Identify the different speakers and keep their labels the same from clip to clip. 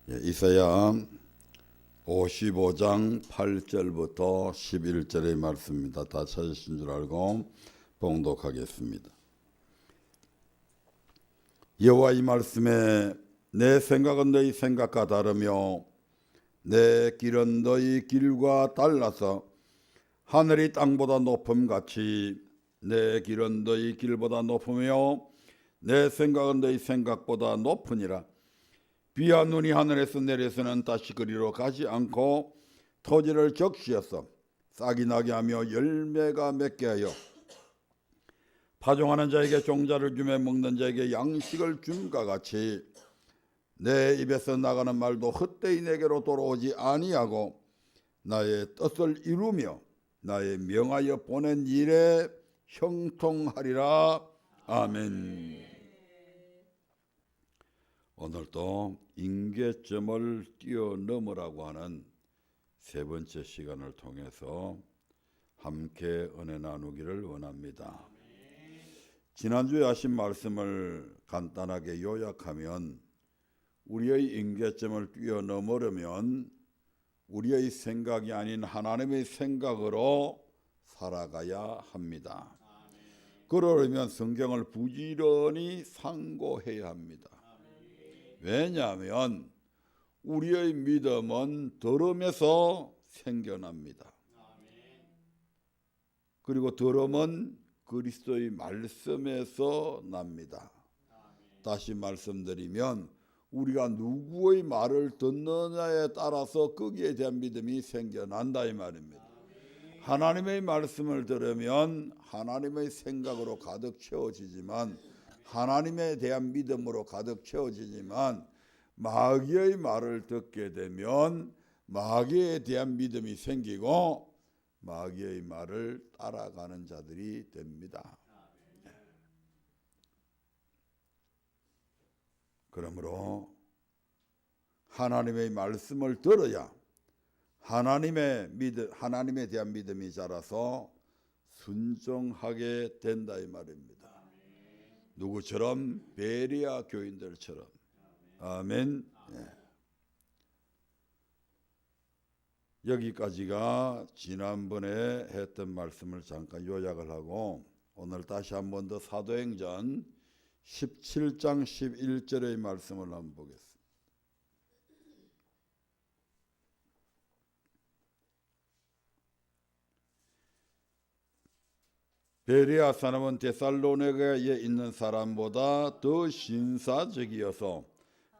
Speaker 1: 이사야 55장 8절부터 11절의 말씀입니다. 다 찾으신 줄 알고 봉독하겠습니다. 여호와 이 말씀에 내 생각은 너희 생각과 다르며 내 길은 너희 길과 달라서 하늘이 땅보다 높음같이 내 길은 너희 길보다 높으며 내 생각은 너희 생각보다 높으니라. 비와 눈이 하늘에서 내려서는 다시 그리로 가지 않고 토지를 적시어서 싹이 나게 하며 열매가 맺게 하여 파종하는 자에게 종자를 주며 먹는 자에게 양식을 줌과 같이 내 입에서 나가는 말도 헛되이 내게로 돌아오지 아니하고 나의 뜻을 이루며 나의 명하여 보낸 일에 형통하리라. 아멘. 오늘도 임계점을 뛰어넘으라고 하는 세 번째 시간을 통해서 함께 은혜 나누기를 원합니다. 지난주에 하신 말씀을 간단하게 요약하면 우리의 임계점을 뛰어넘으려면 우리의 생각이 아닌 하나님의 생각으로 살아가야 합니다. 그러려면 성경을 부지런히 상고해야 합니다. 왜냐하면 우리의 믿음은 들음에서 생겨납니다. 그리고 들음은 그리스도의 말씀에서 납니다. 다시 말씀드리면 우리가 누구의 말을 듣느냐에 따라서 거기에 대한 믿음이 생겨난다 이 말입니다. 하나님의 말씀을 들으면 하나님의 생각으로 가득 채워지지만 하나님에 대한 믿음으로 가득 채워지지만 마귀의 말을 듣게 되면 마귀에 대한 믿음이 생기고 마귀의 말을 따라가는 자들이 됩니다. 그러므로 하나님의 말씀을 들어야 하나님에 대한 믿음이 자라서 순종하게 된다 이 말입니다. 누구처럼? 베레아 교인들처럼. 아멘. 여기까지가 지난번에 했던 말씀을 잠깐 요약을 하고 오늘 다시 한 번 더 사도행전 17장 11절의 말씀을 한번 보겠습니다. 베레아 사람은 데살로니가에 있는 사람보다 더 신사적이어서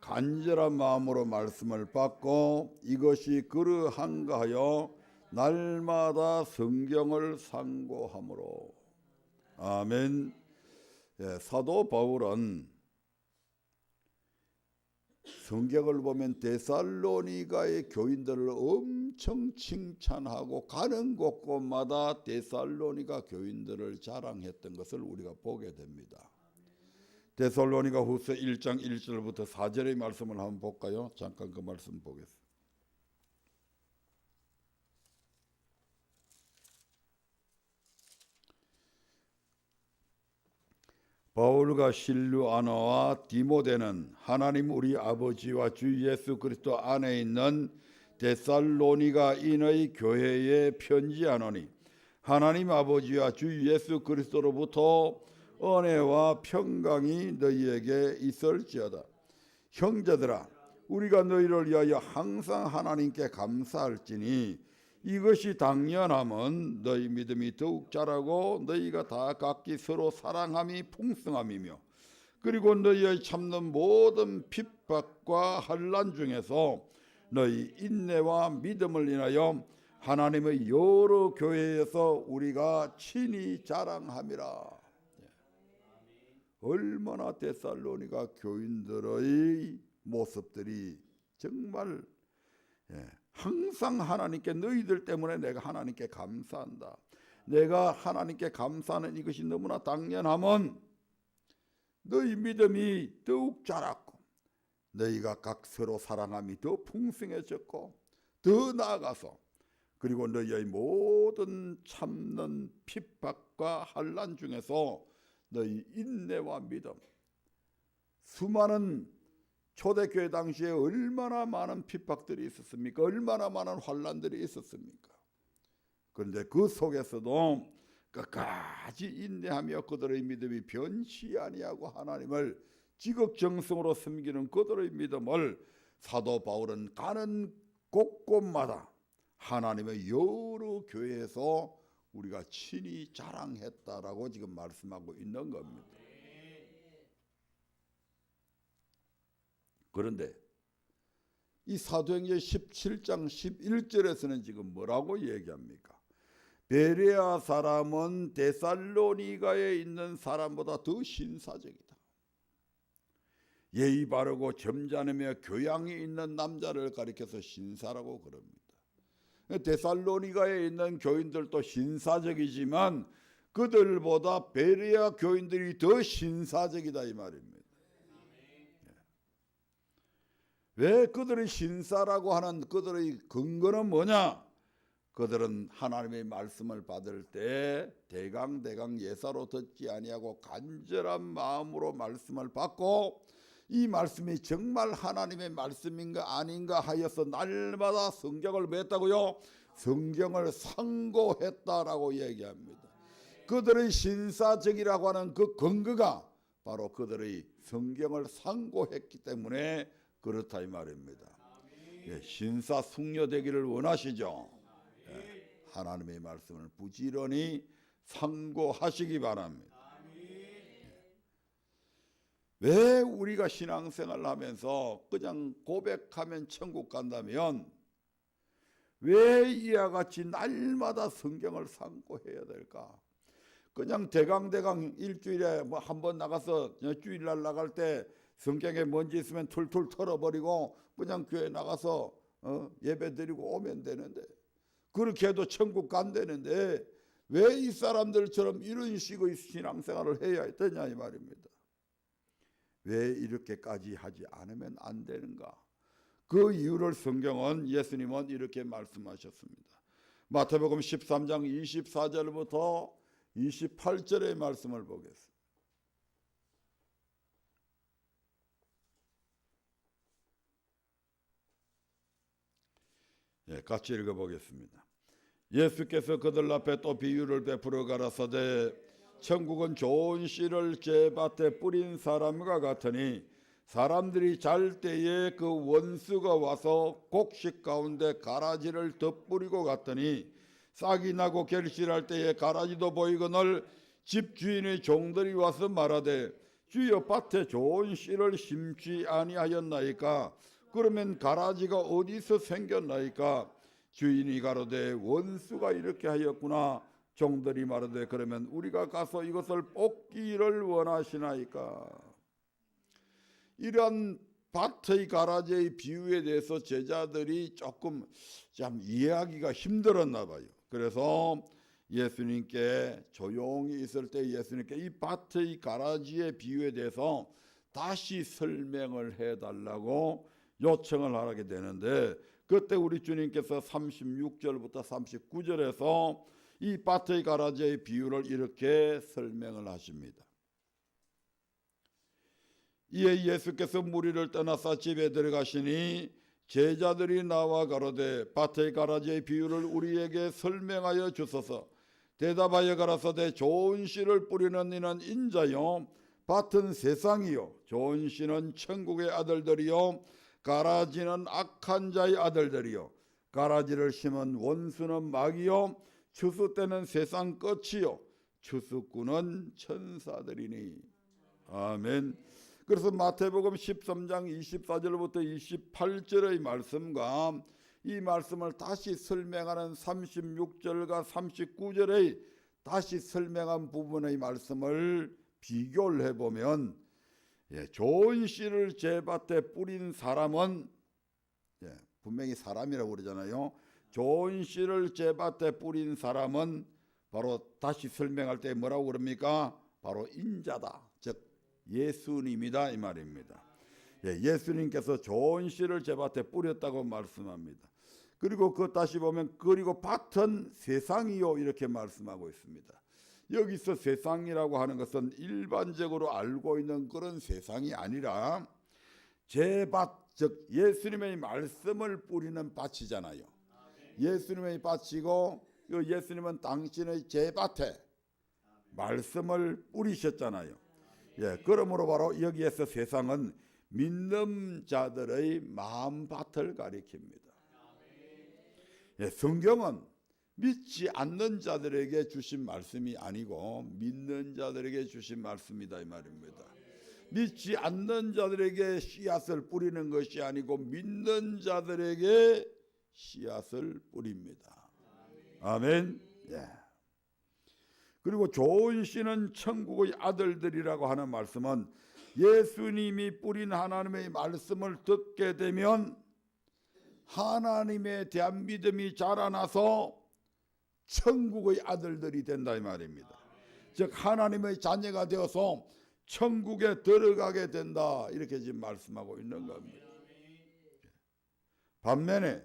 Speaker 1: 간절한 마음으로 말씀을 받고 이것이 그러한가 하여 날마다 성경을 상고하므로. 아멘. 사도 바울은 성경을 보면 데살로니가의 교인들을 엄청 칭찬하고 가는 곳곳마다 데살로니가 교인들을 자랑했던 것을 우리가 보게 됩니다. 데살로니가 후서 1장 1절부터 4절의 말씀을 한번 볼까요? 잠깐 그 말씀 보겠습니다. 바울과 실루아나와 디모데는 하나님 우리 아버지와 주 예수 그리스도 안에 있는 데살로니가인의 교회에 편지하노니 하나님 아버지와 주 예수 그리스도로부터 은혜와 평강이 너희에게 있을지어다. 형제들아, 우리가 너희를 위하여 항상 하나님께 감사할지니 이것이 당연함은 너희 믿음이 더욱 자라고 너희가 다 각기 서로 사랑함이 풍성함이며 그리고 너희의 참는 모든 핍박과 환난 중에서 너희 인내와 믿음을 인하여 하나님의 여러 교회에서 우리가 친히 자랑함이라. 얼마나 데살로니가 교인들의 모습들이 정말 항상 하나님께 너희들 때문에 내가 하나님께 감사한다. 내가 하나님께 감사하는 이것이 너무나 당연함은 너희 믿음이 더욱 자랐고 너희가 각 서로 사랑함이 더 풍성해졌고 더 나아가서 그리고 너희의 모든 참는 핍박과 환난 중에서 너희 인내와 믿음 수많은 초대교회 당시에 얼마나 많은 핍박들이 있었습니까? 얼마나 많은 환난들이 있었습니까? 그런데 그 속에서도 끝까지 인내하며 그들의 믿음이 변치 아니하고 하나님을 지극정성으로 섬기는 그들의 믿음을 사도 바울은 가는 곳곳마다 하나님의 여러 교회에서 우리가 친히 자랑했다라고 지금 말씀하고 있는 겁니다. 그런데 이 사도행전 17장 11절에서는 지금 뭐라고 얘기합니까? 베레아 사람은 데살로니가에 있는 사람보다 더 신사적이다. 예의 바르고 점잖으며 교양이 있는 남자를 가리켜서 신사라고 그럽니다. 데살로니가에 있는 교인들도 신사적이지만 그들보다 베레아 교인들이 더 신사적이다 이 말입니다. 왜 그들이 신사라고 하는 그들의 근거는 뭐냐? 그들은 하나님의 말씀을 받을 때 대강대강 예사로 듣지 아니하고 간절한 마음으로 말씀을 받고 이 말씀이 정말 하나님의 말씀인가 아닌가 하여서 날마다 성경을 뭐 했다고요? 성경을 상고했다라고 얘기합니다. 그들의 신사적이라고 하는 그 근거가 바로 그들의 성경을 상고했기 때문에 그렇다 이 말입니다. 예, 신사숙녀되기를 원하시죠? 예, 하나님의 말씀을 부지런히 상고하시기 바랍니다. 예. 왜 우리가 신앙생활을 하면서 그냥 고백하면 천국 간다면 왜 이와 같이 날마다 성경을 상고해야 될까? 그냥 대강대강 일주일에 뭐 한 번 나가서 주일날 나갈 때 성경에 먼지 있으면 툴툴 털어버리고 그냥 교회 나가서 예배 드리고 오면 되는데 그렇게 해도 천국 간다는데 왜 이 사람들처럼 이런 식의 신앙생활을 해야 되냐 이 말입니다. 왜 이렇게까지 하지 않으면 안 되는가? 그 이유를 성경은 예수님은 이렇게 말씀하셨습니다. 마태복음 13장 24절부터 28절의 말씀을 보겠습니다. 예, 같이 읽어보겠습니다. 예수께서 그들 앞에 또 비유를 베풀어 가라사대 천국은 좋은 씨를 제 밭에 뿌린 사람과 같으니 사람들이 잘 때에 그 원수가 와서 곡식 가운데 가라지를 덧뿌리고 갔더니 싹이 나고 결실할 때에 가라지도 보이거늘 집주인의 종들이 와서 말하되 주여 밭에 좋은 씨를 심지 아니하였나이까? 그러면 가라지가 어디서 생겼나이까? 주인이 가로되 원수가 이렇게 하였구나. 종들이 말하되 그러면 우리가 가서 이것을 뽑기를 원하시나이까? 이러한 밭의 가라지의 비유에 대해서 제자들이 조금 참 이해하기가 힘들었나 봐요. 그래서 예수님께 조용히 있을 때 예수님께 이 밭의 가라지의 비유에 대해서 다시 설명을 해달라고 요청을 하게 되는데 그때 우리 주님께서 36절부터 39절에서 이 밭의 가라지의 비유를 이렇게 설명을 하십니다. 이에 예수께서 무리를 떠나서 집에 들어가시니 제자들이 나와 가로되 밭의 가라지의 비유를 우리에게 설명하여 주소서. 대답하여 가라사대 좋은 씨를 뿌리는 이는 인자요 밭은 세상이요 좋은 씨는 천국의 아들들이요 가라지는 악한 자의 아들들이요 가라지를 심은 원수는 마귀요 추수 때는 세상 끝이요 추수꾼은 천사들이니. 아멘. 그래서 마태복음 13장 24절부터 28절의 말씀과 이 말씀을 다시 설명하는 36절과 39절의 다시 설명한 부분의 말씀을 비교를 해보면 좋은 씨를 제 밭에 뿌린 사람은 분명히 사람이라고 그러잖아요. 좋은 씨를 제 밭에 뿌린 사람은 바로 다시 설명할 때 뭐라고 그럽니까? 바로 인자다. 즉 예수님이다 이 말입니다. 예수님께서 좋은 씨를 제 밭에 뿌렸다고 말씀합니다. 그리고 그 다시 보면 그리고 밭은 세상이요 이렇게 말씀하고 있습니다. 여기서 세상이라고 하는 것은 일반적으로 알고 있는 그런 세상이 아니라 제밭, 즉 예수님의 말씀을 뿌리는 밭이잖아요. 예수님의 밭이고 예수님은 당신의 제밭에 말씀을 뿌리셨잖아요. 예, 그러므로 바로 여기에서 세상은 믿는 자들의 마음밭을 가리킵니다. 예, 성경은 믿지 않는 자들에게 주신 말씀이 아니고 믿는 자들에게 주신 말씀이다 이 말입니다. 믿지 않는 자들에게 씨앗을 뿌리는 것이 아니고 믿는 자들에게 씨앗을 뿌립니다. 아멘. 예. 그리고 좋은 씨는 천국의 아들들이라고 하는 말씀은 예수님이 뿌린 하나님의 말씀을 듣게 되면 하나님에 대한 믿음이 자라나서 천국의 아들들이 된다 이 말입니다. 즉 하나님의 자녀가 되어서 천국에 들어가게 된다 이렇게 지금 말씀하고 있는 겁니다. 반면에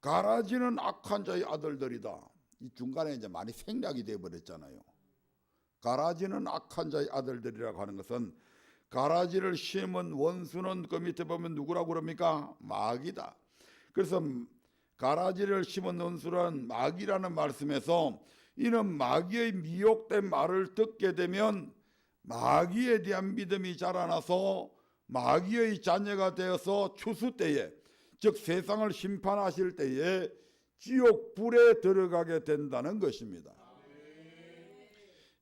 Speaker 1: 가라지는 악한 자의 아들들이다. 이 중간에 이제 많이 생략이 되어 버렸잖아요. 가라지는 악한 자의 아들들이라고 하는 것은 가라지를 심은 원수는 그 밑에 보면 누구라고 그럽니까? 마귀다. 그래서 가라지를 심은 원수는 마귀라는 말씀에서 이는 마귀의 미혹된 말을 듣게 되면 마귀에 대한 믿음이 자라나서 마귀의 자녀가 되어서 추수 때에, 즉 세상을 심판하실 때에 지옥 불에 들어가게 된다는 것입니다.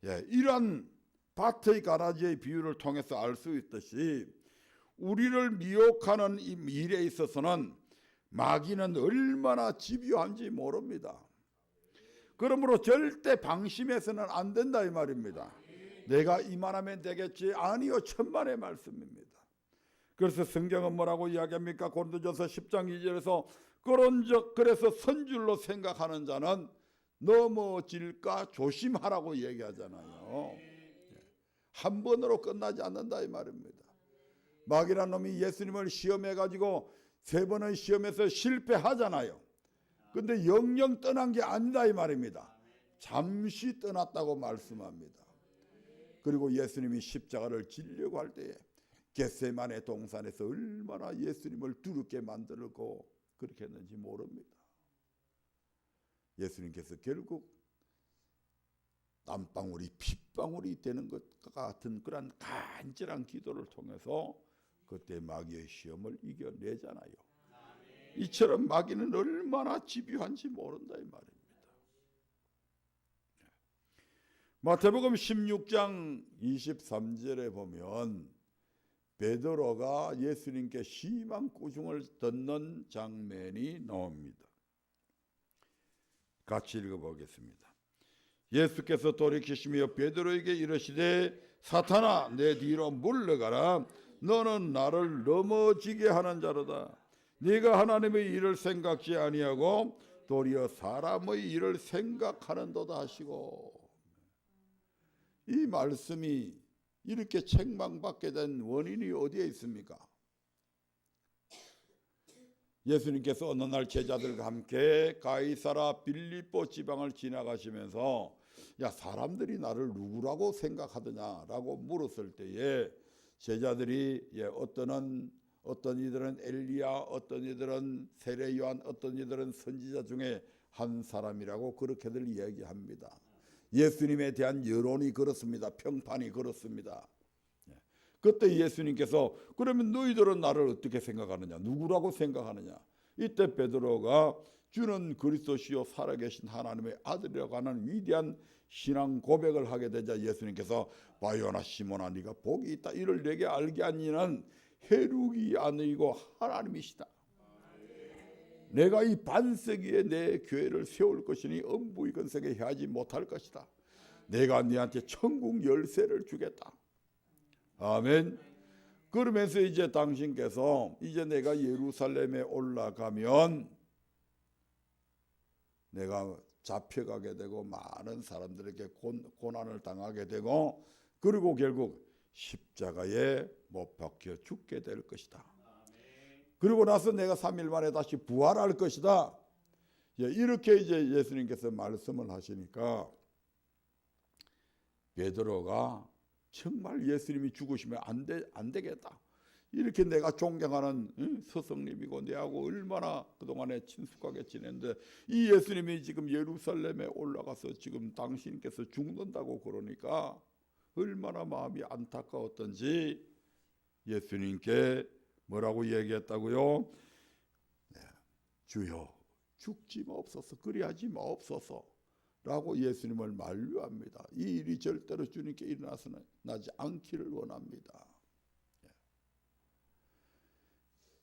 Speaker 1: 예, 이러한 밭의 가라지의 비유를 통해서 알 수 있듯이 우리를 미혹하는 이 일에 있어서는 마귀는 얼마나 집요한지 모릅니다. 그러므로 절대 방심해서는 안 된다 이 말입니다. 내가 이만하면 되겠지? 아니요, 천만의 말씀입니다. 그래서 성경은 뭐라고 이야기합니까? 고린도전서 10장 2절에서 그런즉 그래서 선줄로 생각하는 자는 넘어질까 조심하라고 얘기하잖아요. 한 번으로 끝나지 않는다 이 말입니다. 마귀란 놈이 예수님을 시험해가지고 3번의 시험에서 실패하잖아요. 근데 영영 떠난 게 아니다 이 말입니다. 잠시 떠났다고 말씀합니다. 그리고 예수님이 십자가를 지려고 할 때에 겟세마네 동산에서 얼마나 예수님을 두렵게 만들고 그렇게 했는지 모릅니다. 예수님께서 결국 땀방울이 핏방울이 되는 것과 같은 그런 간절한 기도를 통해서 그때 마귀의 시험을 이겨내잖아요. 이처럼 마귀는 얼마나 집요한지 모른다 이 말입니다. 마태복음 16장 23절에 보면 베드로가 예수님께 심한 꾸중을 듣는 장면이 나옵니다. 같이 읽어보겠습니다. 예수께서 돌이키시며 베드로에게 이르시되 사탄아 내 뒤로 물러가라. 너는 나를 넘어지게 하는 자로다. 네가 하나님의 일을 생각지 아니하고 도리어 사람의 일을 생각하는도다 하시고, 이 말씀이 이렇게 책망받게 된 원인이 어디에 있습니까? 예수님께서 어느 날 제자들과 함께 가이사라 빌립보 지방을 지나가시면서 야 사람들이 나를 누구라고 생각하더냐라고 물었을 때에 제자들이 어떤 이들은 엘리야, 어떤 이들은 세례 요한, 어떤 이들은 선지자 중에 한 사람이라고 그렇게들 이야기합니다. 예수님에 대한 여론이 그렇습니다. 평판이 그렇습니다. 그때 예수님께서 그러면 너희들은 나를 어떻게 생각하느냐, 누구라고 생각하느냐. 이때 베드로가 주는 그리스도시요 살아계신 하나님의 아들이라고 하는 위대한 신앙 고백을 하게 되자 예수님께서 바요나 시몬아 네가 복이 있다. 이를 내게 알게 하니는 해룩이 아니고 하나님이시다. 내가 이 반석 위에 내 교회를 세울 것이니 엄부의 근성에 해하지 못할 것이다. 내가 네한테 천국 열쇠를 주겠다. 아멘. 그러면서 이제 당신께서 이제 내가 예루살렘에 올라가면 내가 잡혀가게 되고 많은 사람들에게 고난을 당하게 되고 그리고 결국 십자가에 못 박혀 죽게 될 것이다. 그리고 나서 내가 3일 만에 다시 부활할 것이다. 이렇게 이제 예수님께서 말씀을 하시니까 베드로가 정말 예수님이 죽으시면 안 되겠다. 이렇게 내가 존경하는 스승님이고 내하고 얼마나 그동안에 친숙하게 지냈는데 이 예수님이 지금 예루살렘에 올라가서 지금 당신께서 죽는다고 그러니까 얼마나 마음이 안타까웠던지 예수님께 뭐라고 얘기했다고요? 네, 주여 죽지 마옵소서, 그리하지 마옵소서 라고 예수님을 만류합니다. 이 일이 절대로 주님께 일어나서는 나지 않기를 원합니다.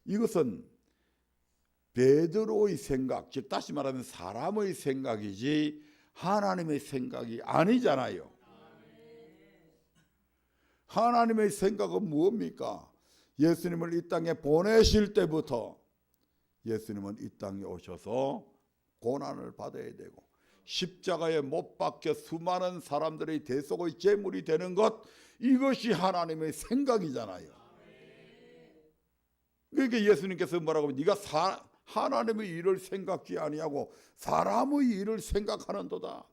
Speaker 1: 이것은 베드로의 생각, 즉 다시 말하면 사람의 생각이지 하나님의 생각이 아니잖아요. 하나님의 생각은 무엇입니까? 예수님을 이 땅에 보내실 때부터 예수님은 이 땅에 오셔서 고난을 받아야 되고 십자가에 못 박혀 수많은 사람들의 대속의 제물이 되는 것, 이것이 하나님의 생각이잖아요. 그러니까 예수님께서 뭐라고 하면 네가 하나님의 일을 생각지 아니하고 사람의 일을 생각하는도다.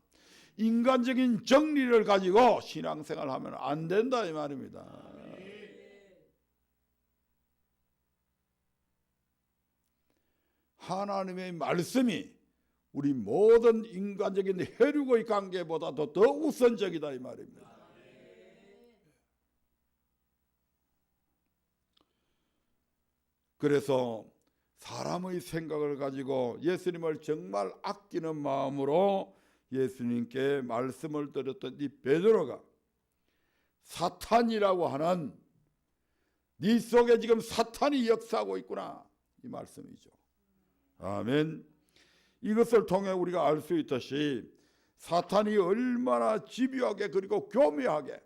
Speaker 1: 인간적인 정리를 가지고 신앙생활 하면 안 된다 이 말입니다. 하나님의 말씀이 우리 모든 인간적인 혈육의 관계보다도 더 우선적이다 이 말입니다. 그래서 사람의 생각을 가지고 예수님을 정말 아끼는 마음으로 예수님께 말씀을 드렸던 이 베드로가 사탄이라고 하는 네 속에 지금 사탄이 역사하고 있구나 이 말씀이죠. 아멘. 이것을 통해 우리가 알 수 있듯이 사탄이 얼마나 집요하게 그리고 교묘하게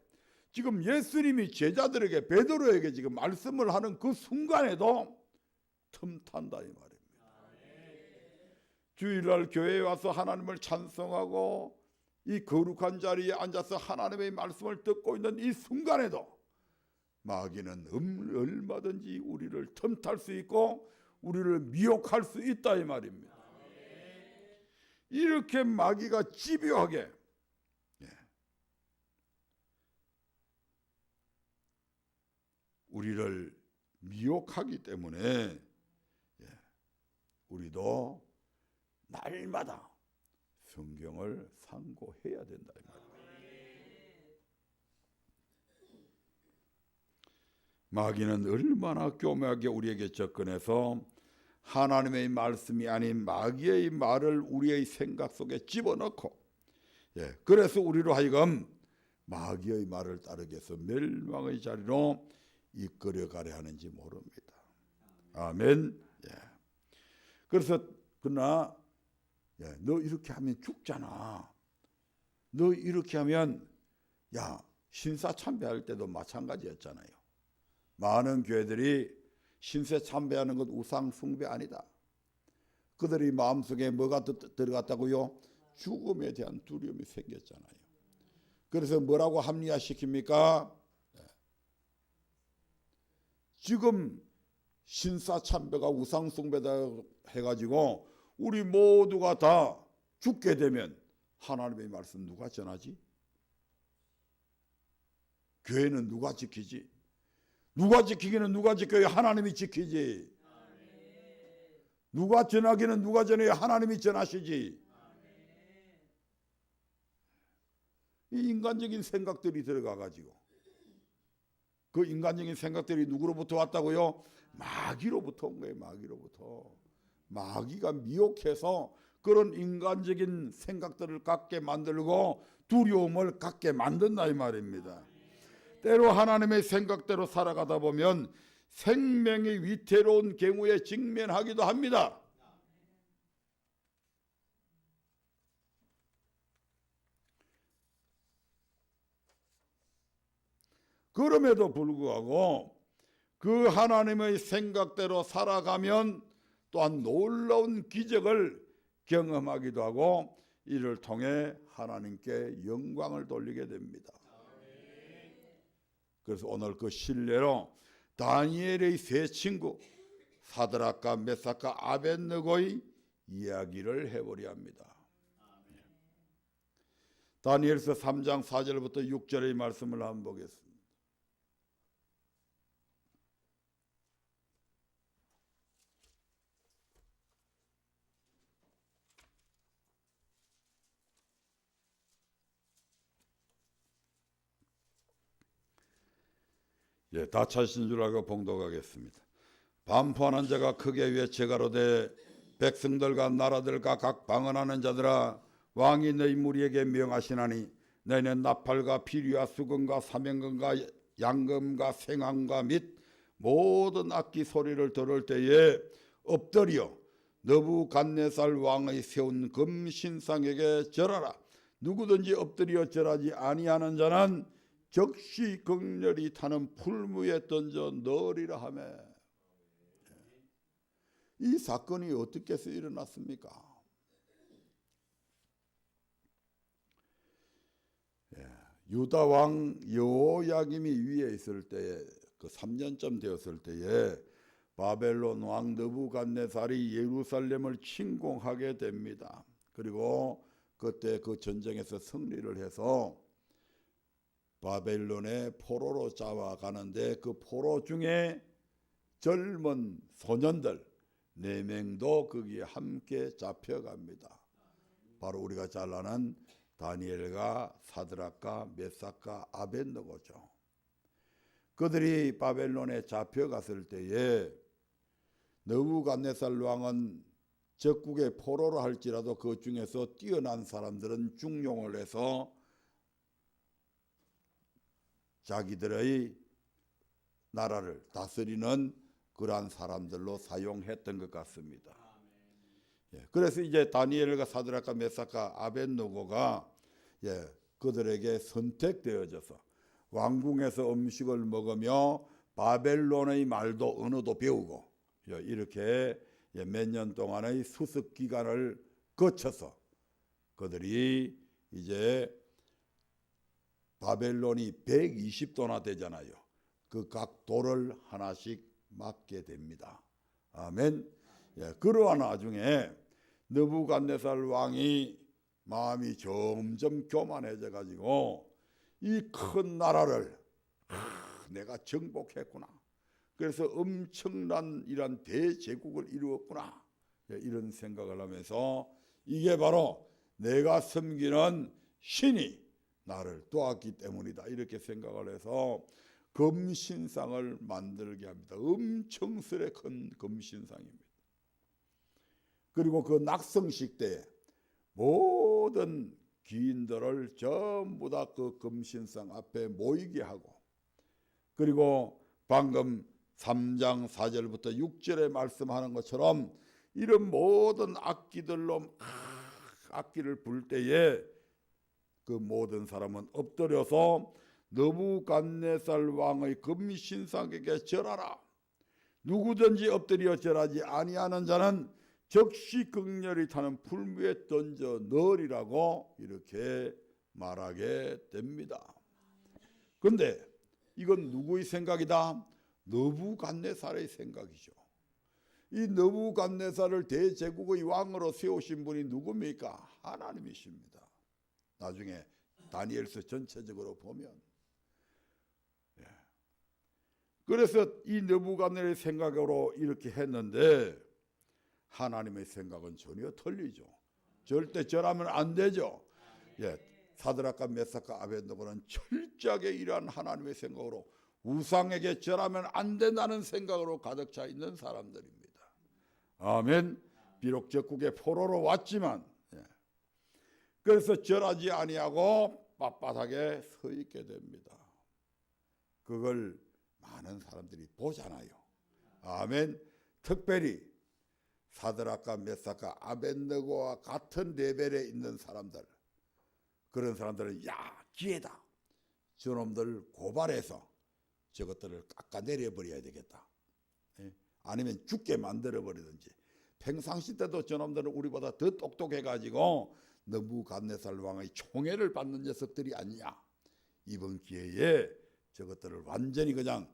Speaker 1: 지금 예수님이 제자들에게 베드로에게 지금 말씀을 하는 그 순간에도 틈탄다 이 말입니다. 주일날 교회에 와서 하나님을 찬송하고 이 거룩한 자리에 앉아서 하나님의 말씀을 듣고 있는 이 순간에도 마귀는 얼마든지 우리를 틈탈 수 있고 우리를 미혹할 수 있다 이 말입니다. 이렇게 마귀가 집요하게 우리를 미혹하기 때문에 우리도 날마다 성경을 상고해야 된다 이 말입니다. 마귀는 얼마나 교묘하게 우리에게 접근해서 하나님의 말씀이 아닌 마귀의 말을 우리의 생각 속에 집어넣고 그래서 우리로 하여금 마귀의 말을 따르게 해서 멸망의 자리로 이끌어가려 하는지 모릅니다. 아멘. 그래서 그러나 너 이렇게 하면 죽잖아. 너 이렇게 하면 신사 참배할 때도 마찬가지였잖아요. 많은 교회들이 신세 참배하는 것 우상 숭배 아니다. 그들의 마음속에 뭐가 들어갔다고요? 죽음에 대한 두려움이 생겼잖아요. 그래서 뭐라고 합리화시킵니까? 지금 신사 참배가 우상 숭배다 해가지고 우리 모두가 다 죽게 되면 하나님의 말씀 누가 전하지? 교회는 누가 지키지? 누가 지키기는 누가 지켜야 하나님이 지키지. 누가 전하기는 누가 전해야 하나님이 전하시지. 이 인간적인 생각들이 들어가가지고 그 인간적인 생각들이 누구로부터 왔다고요? 마귀로부터 온 거예요. 마귀로부터. 마귀가 미혹해서 그런 인간적인 생각들을 갖게 만들고 두려움을 갖게 만든다 이 말입니다. 때로 하나님의 생각대로 살아가다 보면 생명이 위태로운 경우에 직면하기도 합니다. 그럼에도 불구하고 그 하나님의 생각대로 살아가면 또한 놀라운 기적을 경험하기도 하고 이를 통해 하나님께 영광을 돌리게 됩니다. 그래서 오늘 그 신뢰로 다니엘의 세 친구 사드락과 메삭과 아벳느고의 이야기를 해보려 합니다. 다니엘서 3장 4절부터 6절의 말씀을 한번 보겠습니다. 다 찾으신 줄 알고 봉독하겠습니다. 반포하는 자가 크게 외쳐 가로되 백성들과 나라들과 각 방언하는 자들아 왕이 너희 무리에게 명하시나니 너희는 나팔과 피리와 수금과 사명금과 양금과 생황과 및 모든 악기 소리를 들을 때에 엎드려 느부갓네살 왕의 세운 금신상에게 절하라. 누구든지 엎드려 절하지 아니하는 자는 즉시 극렬히 타는 풀무에 던져 넣으리라 하매. 이 사건이 어떻게 해서 일어났습니까? 유다 왕 여호야김이 위에 있을 때에 그 3년쯤 되었을 때에 바벨론 왕 느부갓네살이 예루살렘을 침공하게 됩니다. 그리고 그때 그 전쟁에서 승리를 해서 바벨론의 포로로 잡아가는데 그 포로 중에 젊은 소년들 4명도 거기에 함께 잡혀갑니다. 바로 우리가 잘 아는 다니엘과 사드락과 메삭과 아벳느고죠. 그들이 바벨론에 잡혀갔을 때에 느부갓네살 왕은 적국의 포로로 할지라도 그 중에서 뛰어난 사람들은 중용을 해서 자기들의 나라를 다스리는 그러한 사람들로 사용했던 것 같습니다. 그래서 이제 다니엘과 사드락과 메삭과 아벳느고가 그들에게 선택되어져서 왕궁에서 음식을 먹으며 바벨론의 말도 언어도 배우고 이렇게 몇 년 동안의 수습 기간을 거쳐서 그들이 이제 바벨론이 120도나 되잖아요. 그 각 도를 하나씩 맡게 됩니다. 아멘. 그러한 와중에 느부갓네살 왕이 마음이 점점 교만해져 가지고 이 큰 나라를 내가 정복했구나. 그래서 엄청난 이런 대제국을 이루었구나. 이런 생각을 하면서 이게 바로 내가 섬기는 신이 나를 도왔기 때문이다. 이렇게 생각을 해서 금신상을 만들게 합니다. 엄청스레 큰 금신상입니다. 그리고 그 낙성식 때에 모든 귀인들을 전부 다 그 금신상 앞에 모이게 하고, 그리고 방금 3장 4절부터 6절에 말씀하는 것처럼 이런 모든 악기들로 악기를 불 때에 그 모든 사람은 엎드려서 느부갓네살 왕의 금신상에게 절하라. 누구든지 엎드려 절하지 아니하는 자는 즉시 극렬히 타는 풀무에 던져 넣으리라고 이렇게 말하게 됩니다. 그런데 이건 누구의 생각이다? 느부갓네살의 생각이죠. 이 느부갓네살을 대제국의 왕으로 세우신 분이 누굽니까? 하나님이십니다. 나중에 다니엘서 전체적으로 보면. 그래서 이 느부갓네살의 생각으로 이렇게 했는데 하나님의 생각은 전혀 틀리죠. 절대 절하면 안 되죠. 사드락과 메삭과 아벳느고는 철저하게 이러한 하나님의 생각으로 우상에게 절하면 안 된다는 생각으로 가득 차 있는 사람들입니다. 아멘. 비록 적국의 포로로 왔지만 그래서 절하지 아니하고 빳빳하게 서 있게 됩니다. 그걸 많은 사람들이 보잖아요. 아멘. 특별히 사드락과 메삭과 아벳느고와 같은 레벨에 있는 사람들, 그런 사람들은 기회다. 저놈들 고발해서 저것들을 깎아내려버려야 되겠다. 아니면 죽게 만들어버리든지. 평상시 때도 저놈들은 우리보다 더 똑똑해가지고 느부갓네살 왕의 총애를 받는 녀석들이 아니냐. 이번 기회에 저것들을 완전히 그냥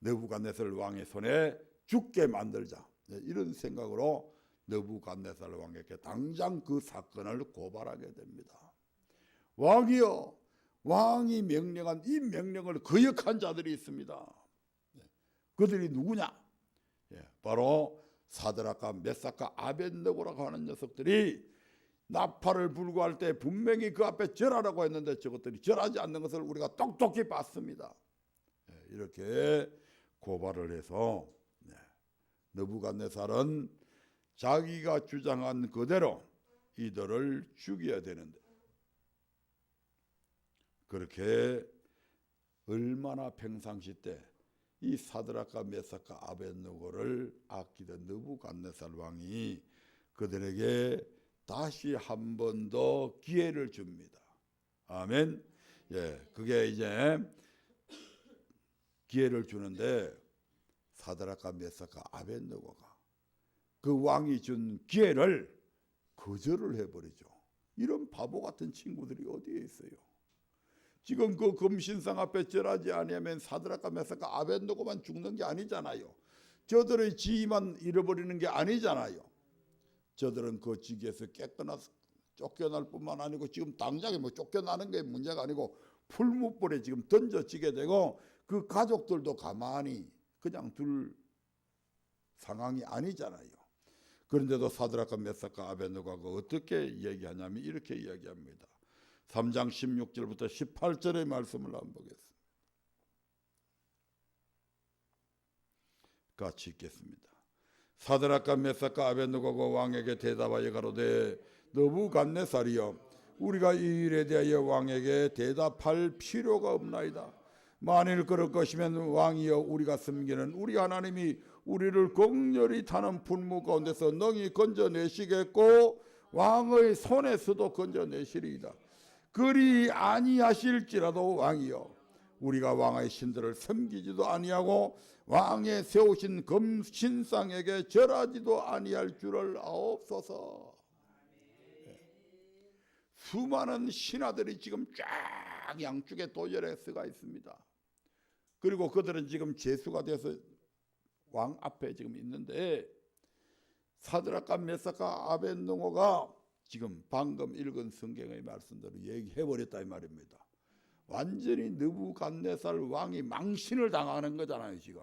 Speaker 1: 느부갓네살 왕의 손에 죽게 만들자. 이런 생각으로 느부갓네살 왕에게 당장 그 사건을 고발하게 됩니다. 왕이여, 왕이 명령한 이 명령을 거역한 자들이 있습니다. 그들이 누구냐? 바로 사드락과 메삭과 아벳느고라고 하는 녀석들이 나팔을 불고 할 때 분명히 그 앞에 절하라고 했는데 저것들이 절하지 않는 것을 우리가 똑똑히 봤습니다. 이렇게 고발을 해서 느부갓네살은 자기가 주장한 그대로 이들을 죽여야 되는데 그렇게 얼마나 평상시 때 이 사드락과 메삭과 아벳느고를 아끼던 느부갓네살 왕이 그들에게 다시 한 번 더 기회를 줍니다. 아멘. 그게 이제 기회를 주는데 사드락과 메삭과 아벳느고가 그 왕이 준 기회를 거절을 해버리죠. 이런 바보 같은 친구들이 어디에 있어요? 지금 그 금신상 앞에 절하지 아니하면 사드락과 메삭과 아벳느고만 죽는 게 아니잖아요. 저들의 지위만 잃어버리는 게 아니잖아요. 저들은 그 직위에서 쫓겨날 뿐만 아니고 지금 당장에 뭐 쫓겨나는 게 문제가 아니고 풀무불에 지금 던져지게 되고 그 가족들도 가만히 그냥 둘 상황이 아니잖아요. 그런데도 사드락과 메삭과 아벳느고가 어떻게 얘기하냐면 이렇게 이야기합니다. 3장 16절부터 18절의 말씀을 한번 보겠습니다. 같이 읽겠습니다. 사드락과 메삭과 아벳느고가 왕에게 대답하여 가로되 느부갓네살이여 우리가 이 일에 대하여 왕에게 대답할 필요가 없나이다. 만일 그럴 것이면 왕이여 우리가 섬기는 우리 하나님이 우리를 극렬히 타는 분무 가운데서 능히 건져내시겠고 왕의 손에서도 건져내시리이다. 그리 아니하실지라도 왕이여 우리가 왕의 신들을 섬기지도 아니하고 왕의 세우신 금신상에게 절하지도 아니할 줄을 아옵소서. 수많은 신하들이 지금 쫙 양쪽에 도열에 서가 있습니다. 그리고 그들은 지금 제수가 돼서 왕 앞에 지금 있는데 사드락과 메삭과 아벳느고가 지금 방금 읽은 성경의 말씀대로 얘기해버렸다 이 말입니다. 완전히 느부갓네살 왕이 망신을 당하는 거잖아요 지금.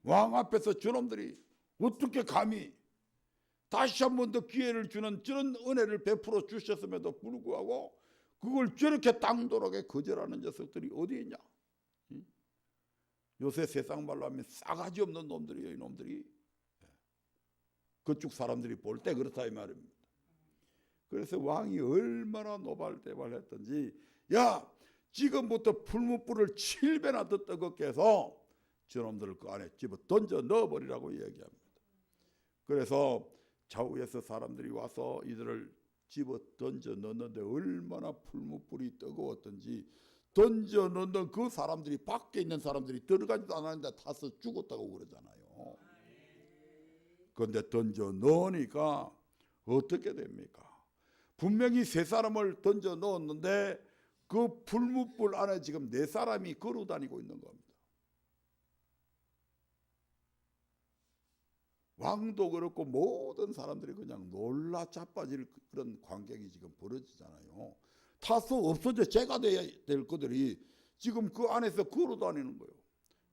Speaker 1: 왕 앞에서 저놈들이 어떻게 감히 다시 한 번 더 기회를 주는 저런 은혜를 베풀어 주셨음에도 불구하고 그걸 저렇게 당돌하게 거절하는 녀석들이 어디 있냐. 요새 세상 말로 하면 싸가지 없는 놈들이에요. 이놈들이. 그쪽 사람들이 볼 때 그렇다 이 말입니다. 그래서 왕이 얼마나 노발대발했던지 야 지금부터 풀무불을 7배나 더 뜨겁게 해서 저놈들을 그 안에 집어 던져 넣어버리라고 얘기합니다. 그래서 좌우에서 사람들이 와서 이들을 집어 던져 넣는데 얼마나 풀무불이 뜨거웠던지 던져 넣는 그 사람들이 밖에 있는 사람들이 들어가지도 않았는데 타서 죽었다고 그러잖아요. 그런데 던져 넣으니까 어떻게 됩니까? 분명히 세 사람을 던져 넣었는데 그 풀무불 안에 지금 네 사람이 걸어 다니고 있는 겁니다. 왕도 그렇고 모든 사람들이 그냥 놀라 자빠질 그런 광경이 지금 벌어지잖아요. 타서 없어져 죄가 돼야 될 것들이 지금 그 안에서 걸어 다니는 거예요.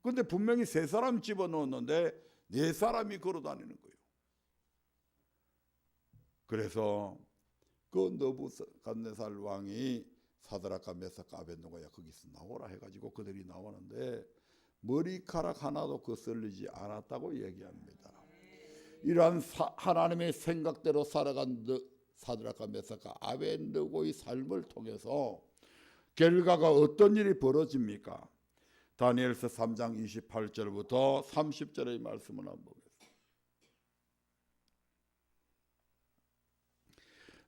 Speaker 1: 그런데 분명히 세 사람 집어넣었는데 네 사람이 걸어 다니는 거예요. 그래서 그 느부갓네살 왕이 사드락과 메삭과 아벳느고야 거기서 나오라 해가지고 그들이 나오는데 머리카락 하나도 거슬리지 않았다고 얘기합니다. 이러한 하나님의 생각대로 살아간 사드락과 메삭과 아벳느고의 삶을 통해서 결과가 어떤 일이 벌어집니까? 다니엘서 3장 28절부터 30절의 말씀을 한번 보겠습니다.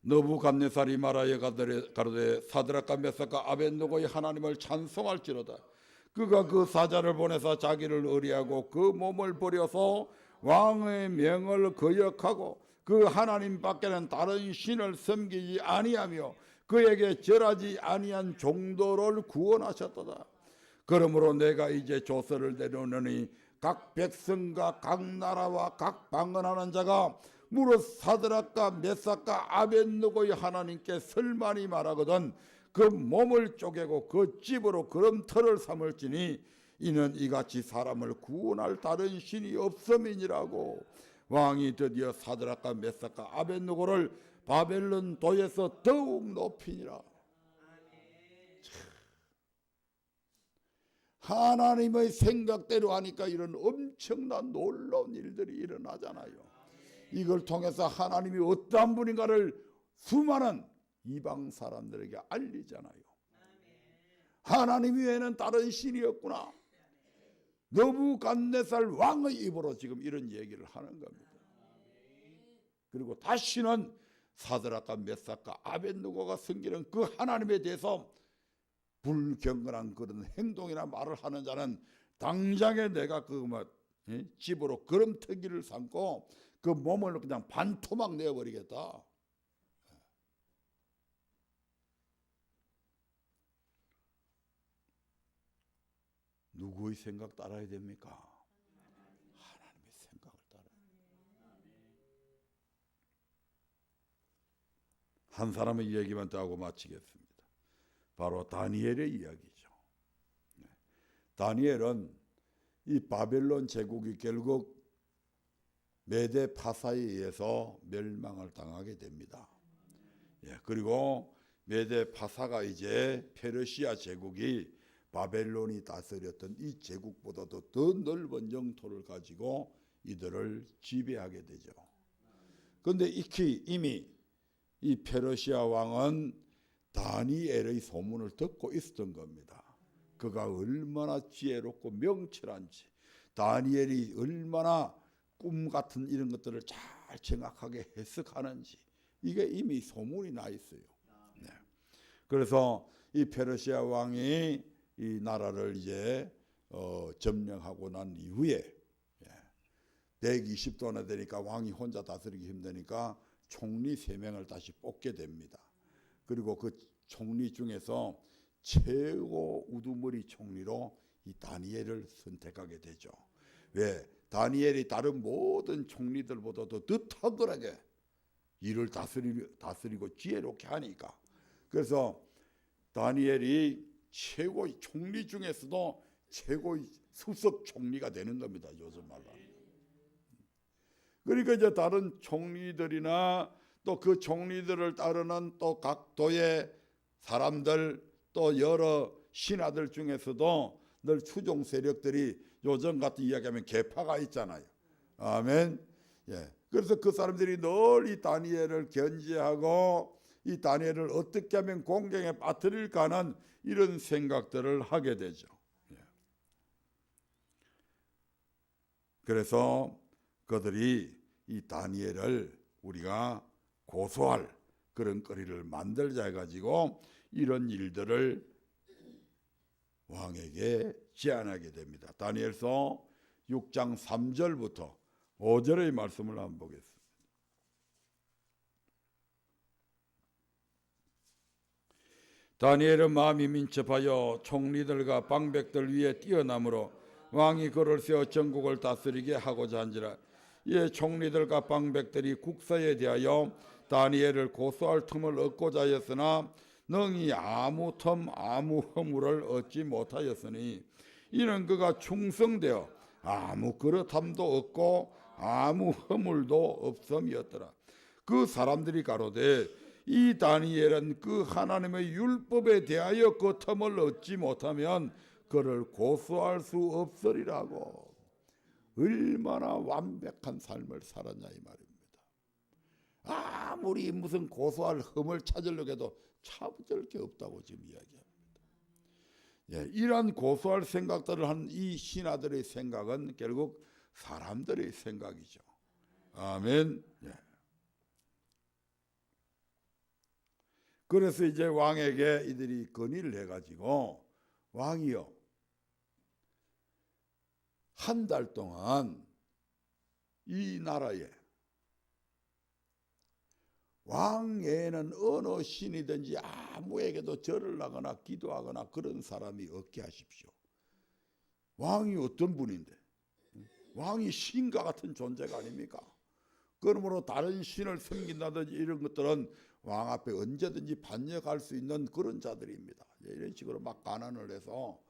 Speaker 1: 느부갓네살이 말하여 가로되 사드락과 메삭과 아벳느고의 하나님을 찬송할지로다. 그가 그 사자를 보내서 자기를 의리하고 그 몸을 버려서 왕의 명을 거역하고 그 하나님 밖에는 다른 신을 섬기지 아니하며 그에게 절하지 아니한 종도를 구원하셨도다. 그러므로 내가 이제 조서를 내려오느니 각 백성과 각 나라와 각 방언하는 자가 무릇 사드락과 메삭과 아벳느고의 하나님께 설만이 말하거든 그 몸을 쪼개고 그 집으로 그름터를 삼을지니 이는 이같이 사람을 구원할 다른 신이 없음이니라고. 왕이 드디어 사드락과 메삭과 아벳느고를 바벨론 도에서 더욱 높이니라. 하나님의 생각대로 하니까 이런 엄청난 놀라운 일들이 일어나잖아요. 이걸 통해서 하나님이 어떠한 분인가를 수많은 이방 사람들에게 알리잖아요. 하나님 외에는 다른 신이 없구나. 느부갓네살 왕의 입으로 지금 이런 얘기를 하는 겁니다. 그리고 다시는 사드락과 메삭과 아벳느고가 섬기는 그 하나님에 대해서 불경건한 그런 행동이나 말을 하는 자는 당장에 내가 집으로 걸음터기를 삼고 그 몸을 그냥 반토막 내어버리겠다. 누구의 생각 따라야 됩니까? 하나님의 생각을 따라야 돼요. 한 사람의 얘기만 또 하고 마치겠습니다. 바로 다니엘의 이야기죠. 다니엘은 이 바벨론 제국이 결국 메데 파사에 의해서 멸망을 당하게 됩니다. 그리고 메데 파사가 이제 페르시아 제국이 바벨론이 다스렸던 이 제국보다도 더 넓은 영토를 가지고 이들을 지배하게 되죠. 그런데 이미 이 페르시아 왕은 다니엘의 소문을 듣고 있었던 겁니다. 그가 얼마나 지혜롭고 명철한지, 다니엘이 얼마나 꿈 같은 이런 것들을 잘 정확하게 해석하는지 이게 이미 소문이 나 있어요. 그래서 이 페르시아 왕이 이 나라를 이제 점령하고 난 이후에 120도나 되니까 왕이 혼자 다스리기 힘드니까 총리 3명을 다시 뽑게 됩니다. 그리고 그 총리 중에서 최고 우두머리 총리로 이 다니엘을 선택하게 되죠. 왜? 다니엘이 다른 모든 총리들보다도 더 탁월하게 일을 다스리고 지혜롭게 하니까. 그래서 다니엘이 최고의 총리 중에서도 최고의 수석 총리가 되는 겁니다. 요즘 말로. 그러니까 이제 다른 총리들이나 또 그 총리들을 따르는 또 각 도의 사람들 또 여러 신하들 중에서도 늘 추종 세력들이 요즘 같은 이야기하면 계파가 있잖아요. 아멘. 그래서 그 사람들이 늘 이 다니엘을 견제하고 이 다니엘을 어떻게 하면 공경에 빠뜨릴까 하는 이런 생각들을 하게 되죠. 그래서 그들이 이 다니엘을 우리가 고소할 그런 거리를 만들자 해가지고 이런 일들을 왕에게 제안하게 됩니다. 다니엘서 6장 3절부터 5절의 말씀을 한번 보겠습니다. 다니엘은 마음이 민첩하여 총리들과 방백들 위에 뛰어남으로 왕이 그를 세워 전국을 다스리게 하고자 한지라. 이에 총리들과 방백들이 국사에 대하여 다니엘을 고소할 틈을 얻고자 하였으나 능히 아무 틈 아무 허물을 얻지 못하였으니 이는 그가 충성되어 아무 그릇함도 없고 아무 허물도 없음이었더라. 그 사람들이 가로되 이 다니엘은 그 하나님의 율법에 대하여 그 틈을 얻지 못하면 그를 고소할 수 없으리라고. 얼마나 완벽한 삶을 살았냐 이 말입니다. 아무리 무슨 고소할 흠을 찾으려고 해도 찾을 게 없다고 지금 이야기합니다. 이러한 고소할 생각들을 한 이 신하들의 생각은 결국 사람들의 생각이죠. 아멘. 그래서 이제 왕에게 이들이 건의를 해가지고 왕이요, 한 달 동안 이 나라에 왕 외에는 어느 신이든지 아무에게도 절을 하거나 기도하거나 그런 사람이 없게 하십시오. 왕이 어떤 분인데? 왕이 신과 같은 존재가 아닙니까? 그러므로 다른 신을 섬긴다든지 이런 것들은 왕 앞에 언제든지 반역할 수 있는 그런 자들입니다. 이런 식으로 막 간언을 해서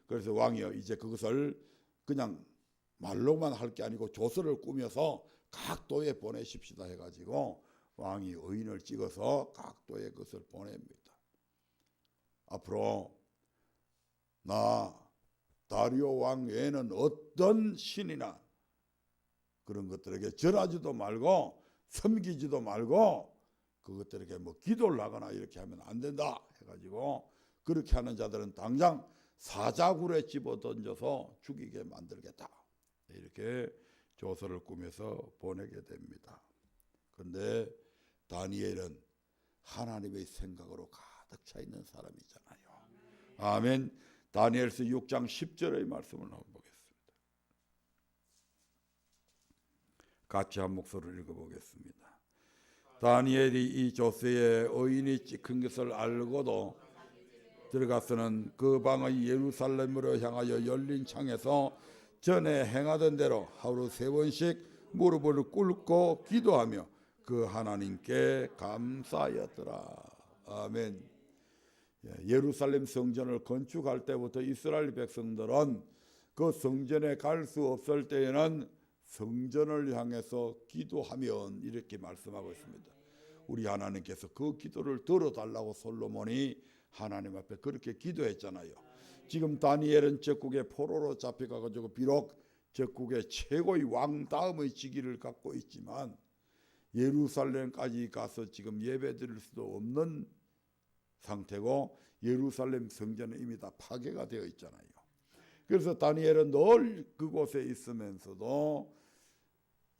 Speaker 1: 그래서 왕이요, 이제 그것을 그냥 말로만 할 게 아니고 조서를 꾸며서 각 도에 보내십시다 해가지고 왕이 의인을 찍어서 각 도에 그것을 보냅니다. 앞으로 나 다리오 왕 외에는 어떤 신이나 그런 것들에게 절하지도 말고 섬기지도 말고 그것들에게 뭐 기도를 하거나 이렇게 하면 안 된다 해가지고 그렇게 하는 자들은 당장 사자굴에 집어 던져서 죽이게 만들겠다 이렇게 조서를 꾸며서 보내게 됩니다. 그런데 다니엘은 하나님의 생각으로 가득 차 있는 사람이잖아요. 아멘. 다니엘서 6장 10절의 말씀을 한번 보겠습니다. 같이 한 목소리를 읽어보겠습니다. 다니엘이 이 조서에 의인이 찍힌 것을 알고도 들어가서는 그 방의 예루살렘으로 향하여 열린 창에서 전에 행하던 대로 하루 3번씩 무릎을 꿇고 기도하며 그 하나님께 감사하였더라. 아멘. 예루살렘 성전을 건축할 때부터 이스라엘 백성들은 그 성전에 갈 수 없을 때에는 성전을 향해서 기도하면 이렇게 말씀하고 있습니다. 우리 하나님께서 그 기도를 들어달라고 솔로몬이 하나님 앞에 그렇게 기도했잖아요. 지금 다니엘은 적국의 포로로 잡혀가지고 비록 적국의 최고의 왕 다음의 직위를 갖고 있지만 예루살렘까지 가서 지금 예배드릴 수도 없는 상태고 예루살렘 성전은 이미 다 파괴가 되어 있잖아요. 그래서 다니엘은 늘 그곳에 있으면서도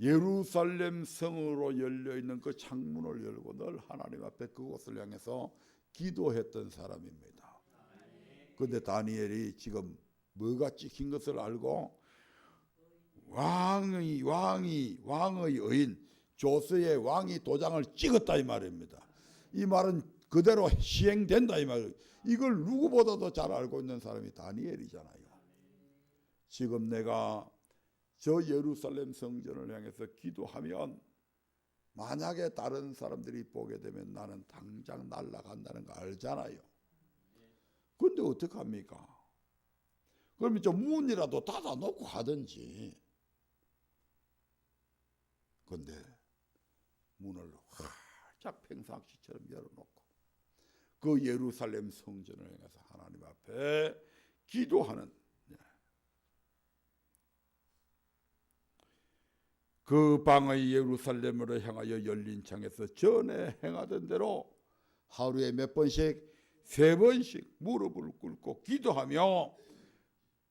Speaker 1: 예루살렘 성으로 열려있는 그 창문을 열고 늘 하나님 앞에 그곳을 향해서 기도했던 사람입니다. 그런데 다니엘이 지금 뭐가 찍힌 것을 알고 왕의 의인 조서의 왕이 도장을 찍었다 이 말입니다. 이 말은 그대로 시행된다 이 말이에요. 이걸 누구보다도 잘 알고 있는 사람이 다니엘이잖아요. 지금 내가 저 예루살렘 성전을 향해서 기도하면 만약에 다른 사람들이 보게 되면 나는 당장 날아간다는 거 알잖아요. 그런데 어떡합니까? 그러면 좀 문이라도 닫아놓고 하든지. 그런데 문을 활짝 평상시처럼 열어놓고 그 예루살렘 성전을 향해서 하나님 앞에 기도하는 그 방의 예루살렘으로 향하여 열린 창에서 전에 행하던 대로 하루에 몇 번씩 3번씩 무릎을 꿇고 기도하며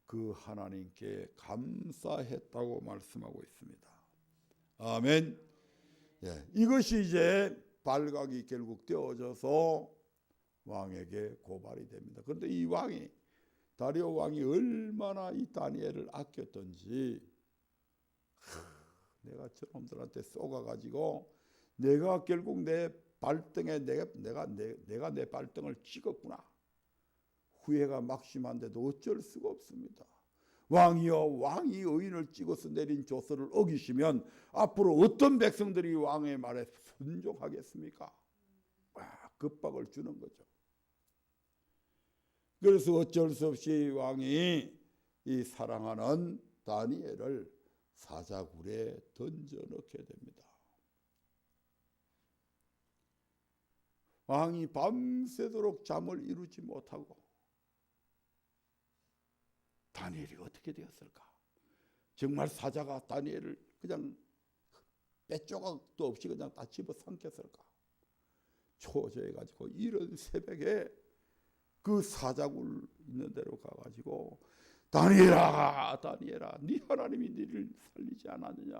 Speaker 1: 그 하나님께 감사했다고 말씀하고 있습니다. 아멘. 이것이 이제 발각이 결국 되어져서 왕에게 고발이 됩니다. 그런데 이 왕이 다리오 왕이 얼마나 이 다니엘을 아꼈던지 내가 저놈들한테 쏘가가지고 내가 결국 내 발등에 내가 내 발등을 찍었구나. 후회가 막심한데도 어쩔 수가 없습니다. 왕이여 왕이 의인을 찍어서 내린 조서를 어기시면 앞으로 어떤 백성들이 왕의 말에 순종하겠습니까? 급박을 주는 거죠. 그래서 어쩔 수 없이 왕이 이 사랑하는 다니엘을 사자굴에 던져 넣게 됩니다. 왕이 밤새도록 잠을 이루지 못하고 다니엘이 어떻게 되었을까? 정말 사자가 다니엘을 그냥 빼조각도 없이 그냥 다 집어삼켰을까? 초조해가지고 이른 새벽에 그 사자굴 있는 데로 가가지고 다니엘아 네 하나님이 너를 살리지 않았느냐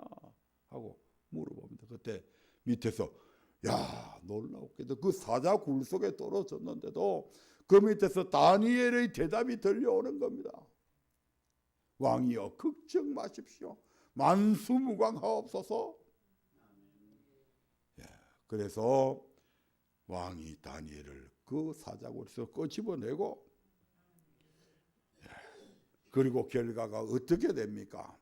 Speaker 1: 하고 물어봅니다. 그때 밑에서 야 놀라웠게도 그 사자굴 속에 떨어졌는데도 그 밑에서 다니엘의 대답이 들려오는 겁니다. 왕이여 걱정 마십시오. 만수무강하옵소서. 그래서 왕이 다니엘을 그 사자굴에서 끄집어내고 그리고 결과가 어떻게 됩니까?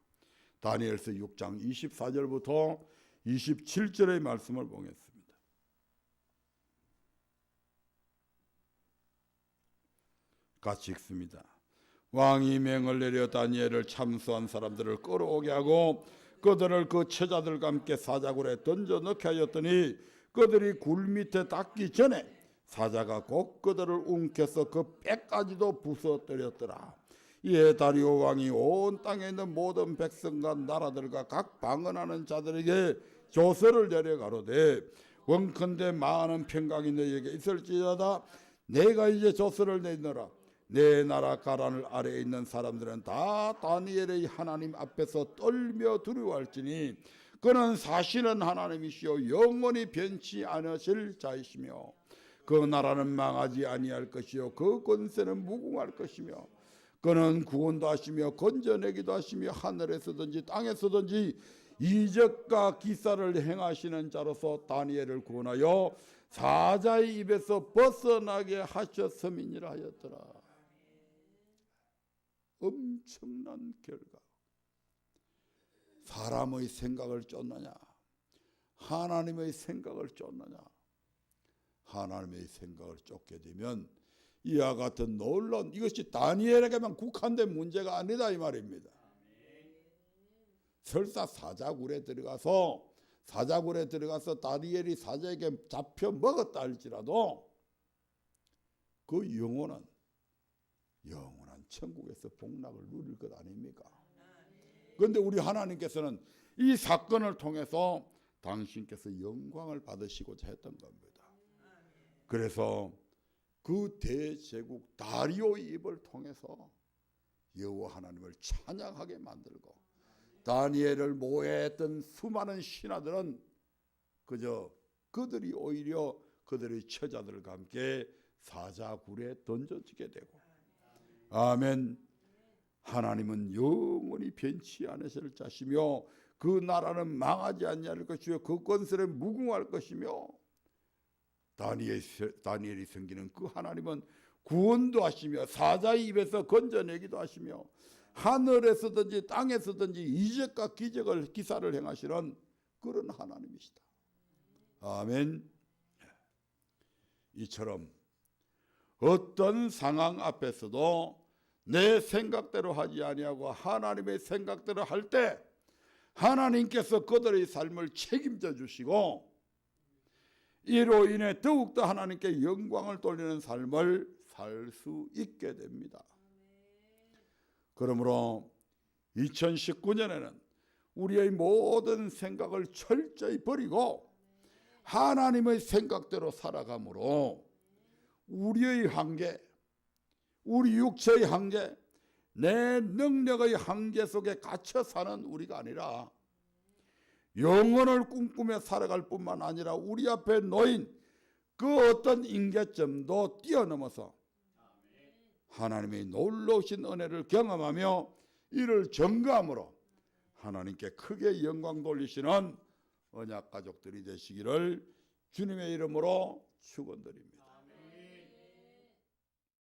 Speaker 1: 다니엘서 6장 24절부터 27절의 말씀을 보겠습니다. 같이 읽습니다. 왕이 명을 내려 다니엘을 참수한 사람들을 끌어오게 하고 그들을 그 처자들과 함께 사자굴에 던져 넣게 하였더니 그들이 굴 밑에 닿기 전에 사자가 곧 그들을 움켜서 그 뼈까지도 부서뜨렸더라. 이에 다리오 왕이 온 땅에 있는 모든 백성과 나라들과 각 방언하는 자들에게 조서를 내려 가로되 원컨대 많은 평강이 너희에게 있을지어다. 내가 이제 조서를 내노라. 내 나라 가라늘 아래에 있는 사람들은 다 다니엘의 하나님 앞에서 떨며 두려워할지니 그는 사실은 하나님이시요 영원히 변치 않으실 자이시며 그 나라는 망하지 아니할 것이요 그 권세는 무궁할 것이며 그는 구원도 하시며 건져내기도 하시며 하늘에서든지 땅에서든지 이적과 기사를 행하시는 자로서 다니엘을 구원하여 사자의 입에서 벗어나게 하셨음이니라 하였더라. 엄청난 결과. 사람의 생각을 쫓느냐 하나님의 생각을 쫓느냐. 하나님의 생각을 쫓게 되면 이와 같은 놀라운, 이것이 다니엘에게만 국한된 문제가 아니다 이 말입니다. 설사 사자굴에 들어가서 다니엘이 사자에게 잡혀 먹었다 할지라도 그 영혼한 천국에서 복락을 누릴 것 아닙니까? 그런데 우리 하나님께서는 이 사건을 통해서 당신께서 영광을 받으시고자 했던 겁니다. 그래서 그 대제국 다리오의 입을 통해서 여호와 하나님을 찬양하게 만들고 다니엘을 모해했던 수많은 신하들은 그저 그들이 오히려 그들의 처자들과 함께 사자굴에 던져지게 되고, 아멘. 하나님은 영원히 변치 않으실 자시며 그 나라는 망하지 아니할 것이요 그 권세는 무궁할 것이며, 다니엘이 섬기는 그 하나님은 구원도 하시며 사자의 입에서 건져내기도 하시며 하늘에서든지 땅에서든지 이적과 기적을 기사를 행하시는 그런 하나님이시다. 아멘. 이처럼 어떤 상황 앞에서도 내 생각대로 하지 아니하고 하나님의 생각대로 할 때 하나님께서 그들의 삶을 책임져 주시고 이로 인해 더욱더 하나님께 영광을 돌리는 삶을 살 수 있게 됩니다. 그러므로 2019년에는 우리의 모든 생각을 철저히 버리고 하나님의 생각대로 살아가므로 우리의 한계, 우리 육체의 한계, 내 능력의 한계 속에 갇혀 사는 우리가 아니라 영혼을 꿈꾸며 살아갈 뿐만 아니라 우리 앞에 놓인 그 어떤 임계점도 뛰어넘어서 하나님의 놀라우신 은혜를 경험하며 이를 전가함으로 하나님께 크게 영광 돌리시는 언약 가족들이 되시기를 주님의 이름으로 축원드립니다.